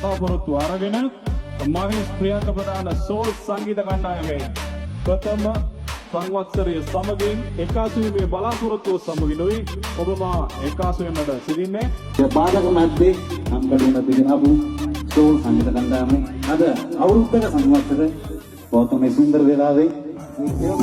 බලාපොරොත්තු අරගෙන මහේෂ් ප්‍රියංක ප්‍රධාන සෝල් සංගීත කණ්ඩායමේ ප්‍රථම සංවත්සරය සමගින් එකාසුවීමේ බලාපොරොත්තුව සමගිනුයි ඔබ මා එකාසු වෙන්නට සිටින්නේ. පාදක මැද්දේ අම්බඩුන දිනපු සෝල් සංගීත කණ්ඩායමේ අද අවුරුද්දක සංවත්සර බොහොම සුන්දර වෙලාවේ Ya